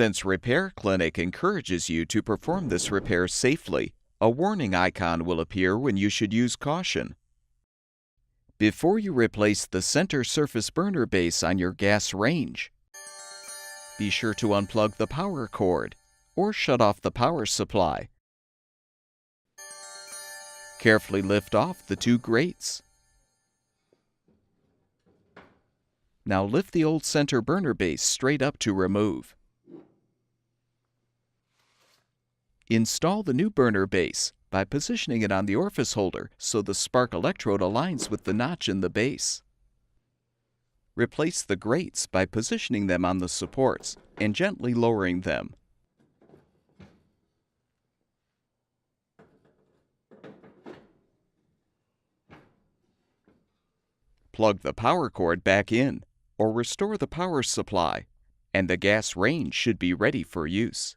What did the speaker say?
Since Repair Clinic encourages you to perform this repair safely, a warning icon will appear when you should use caution. Before you replace the center surface burner base on your gas range, be sure to unplug the power cord or shut off the power supply. Carefully lift off the two grates. Now lift the old center burner base straight up to remove. Install the new burner base by positioning it on the orifice holder so the spark electrode aligns with the notch in the base. Replace the grates by positioning them on the supports and gently lowering them. Plug the power cord back in or restore the power supply, and the gas range should be ready for use.